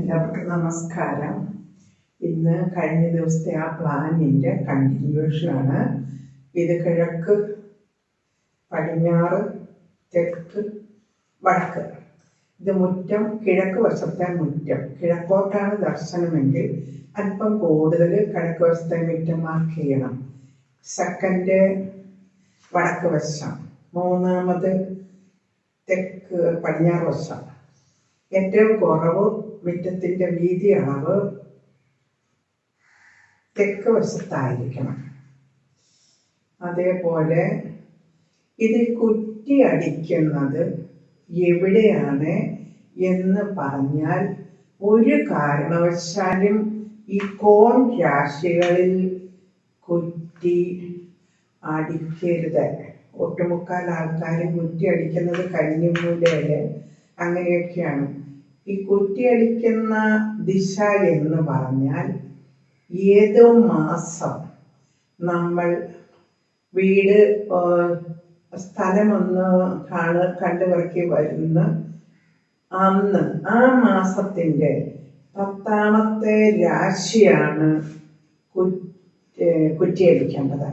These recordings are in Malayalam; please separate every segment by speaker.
Speaker 1: എല്ലാവർക്കും നമസ്കാരം. ഇന്ന് കഴിഞ്ഞ ദിവസത്തെ ആ പ്ലാനിൻ്റെ കണ്ടിന്യൂഷനാണ്. ഇത് കിഴക്ക്, പടിഞ്ഞാറ്, തെക്ക്, വടക്ക്. ഇത് മുറ്റം, കിഴക്ക് വശത്തെ മുറ്റം. കിഴക്കോട്ടാണ് ദർശനമെങ്കിൽ അല്പം കൂടുതൽ കിഴക്ക് വശത്തെ മുറ്റം മാർക്ക് ചെയ്യണം. സെക്കൻഡ് വടക്ക് വശം, മൂന്നാമത് തെക്ക് പടിഞ്ഞാറ് വശം. ഏറ്റവും കുറവ് മുറ്റത്തിൻ്റെ വീതി അളവ് തെക്ക് വശത്തായിരിക്കണം. അതേപോലെ ഇത് കുറ്റി അടിക്കുന്നത് എവിടെയാണ് എന്ന് പറഞ്ഞാൽ ഒരു കാരണവശാലും ഈ കോൺ രാശികളിൽ കുറ്റി അടിക്കരുത്. ഒട്ടുമുക്കാൽ ആൾക്കാർ കുറ്റി അടിക്കുന്നത് കന്നിമൂലയില് അങ്ങനെയൊക്കെയാണ്. ഈ കുറ്റി അടിക്കുന്ന ദിശ എന്ന് പറഞ്ഞാൽ ഏതോ മാസം നമ്മൾ വീട് സ്ഥലമൊന്ന് കണ്ടുപറക്കി വരുന്ന അന്ന് ആ മാസത്തിൻ്റെ 10ാമത്തെ രാശിയാണ് കുറ്റി അടിക്കേണ്ടത്.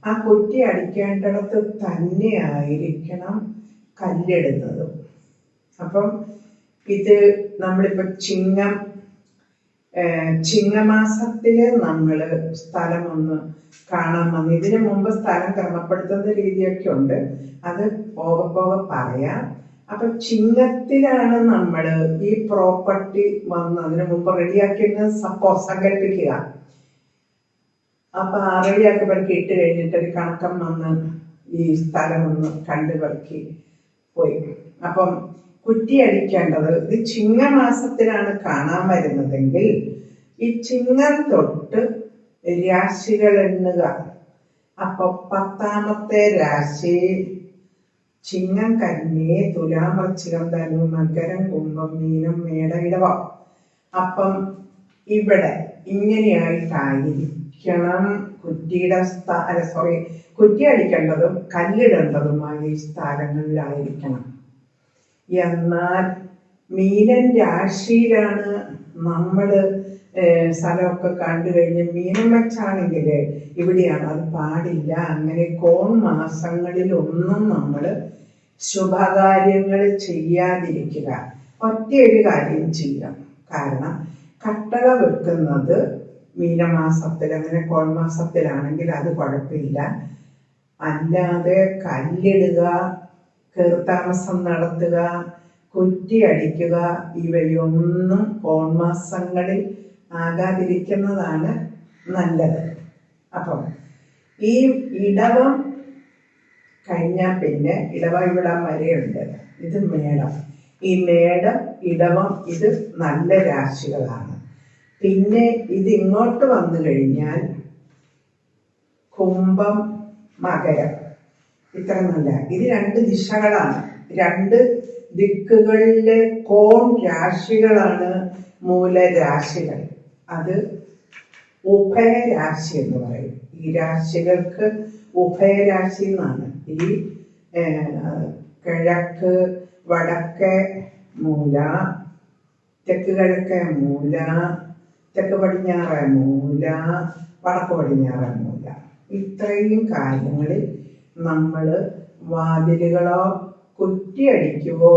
Speaker 1: ആ കുറ്റി അടിക്കേണ്ടിടത്ത് തന്നെ ആയിരിക്കണം കല്ലെടുന്നത്. അപ്പം ഇത് നമ്മളിപ്പോൾ ചിങ്ങമാസത്തില് നമ്മൾ സ്ഥലം ഒന്ന് കാണാൻ വന്നു. ഇതിനു മുമ്പ് സ്ഥലം ക്രമപ്പെടുത്തുന്ന രീതിയൊക്കെ ഉണ്ട്, അത് പോകെ പറയാം. അപ്പൊ ചിങ്ങത്തിലാണ് നമ്മൾ ഈ പ്രോപ്പർട്ടി വന്ന് അതിനു മുമ്പ് റെഡിയാക്കിയെന്ന് സങ്കല്പിക്കുക. അപ്പൊ റെഡിയാക്കി പെറുക്കി ഇട്ട് കഴിഞ്ഞിട്ട് ഒരു കണക്കം വന്ന് ഈ സ്ഥലം ഒന്ന് കണ്ടുപെറുക്കി പോയി. അപ്പം കുറ്റി അടിക്കേണ്ടത് ഇത് ചിങ്ങമാസത്തിലാണ് കാണാൻ വരുന്നതെങ്കിൽ ഈ ചിങ്ങം തൊട്ട് രാശികൾ എണ്ണുക. അപ്പൊ 10ാമത്തെ രാശി ചിങ്ങം, കന്നി, തുലാം, വൃശ്ചികം, ധനു, മകരം, കുംഭം, മീനം, മേട, ഇടവം. അപ്പം ഇവിടെ ഇങ്ങനെയായിട്ടായിരിക്കണം കുറ്റി അടിക്കേണ്ടതും കല്ലിടേണ്ടതുമായ ഈ സ്ഥലങ്ങളിലായിരിക്കണം. എന്നാൽ മീനൻ രാശിയിലാണ് നമ്മൾ സ്ഥലമൊക്കെ കണ്ടു കഴിഞ്ഞ് മീനം വെച്ചാണെങ്കിൽ ഇവിടെയാണ്, അത് പാടില്ല. അങ്ങനെ കോൺ മാസങ്ങളിലൊന്നും നമ്മൾ ശുഭകാര്യങ്ങൾ ചെയ്യാതിരിക്കുക. ഒറ്റയൊരു കാര്യം ചെയ്യാം. കാരണം കട്ടള വെക്കുന്നത് മീനമാസത്തിൽ, അങ്ങനെ കോൺ മാസത്തിലാണെങ്കിൽ അത് കുഴപ്പമില്ല. അല്ലാതെ കല്ലിടുക, കീർത്താമസം നടത്തുക, കുറ്റി അടിക്കുക ഇവയൊന്നും കോൺമാസങ്ങളിൽ ആകാതിരിക്കുന്നതാണ് നല്ലത്. അപ്പം ഈ ഇടവം കഴിഞ്ഞാൽ പിന്നെ ഇടവം ഇവിടം വരെയുണ്ട്. ഇത് മേടം. ഈ മേടം, ഇടവം ഇത് നല്ല രാശികളാണ്. പിന്നെ ഇത് ഇങ്ങോട്ട് വന്നു കഴിഞ്ഞാൽ കുംഭം, മകരം ഇത്ര നല്ല. ഇത് 2 ദിശകളാണ്, 2 ദിക്കുകളിലെ കോൺ രാശികളാണ് മൂലരാശികൾ. അത് ഉഭയരാശി എന്ന് പറയും. ഈ രാശികൾക്ക് ഉഭയരാശി എന്നാണ്. ഈ കിഴക്ക് വടക്കേ മൂല, തെക്ക് കിഴക്കേ മൂല, തെക്ക് പടിഞ്ഞാറേ മൂല, വടക്ക് പടിഞ്ഞാറേ മൂല. ഇത്രയും കാര്യങ്ങളിൽ നമ്മൾ വാതിലുകളോ കുറ്റിയടിക്കുകയോ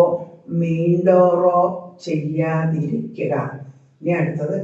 Speaker 1: മീൻഡോറോ ചെയ്യാതിരിക്കുക. ഇനി അടുത്തത്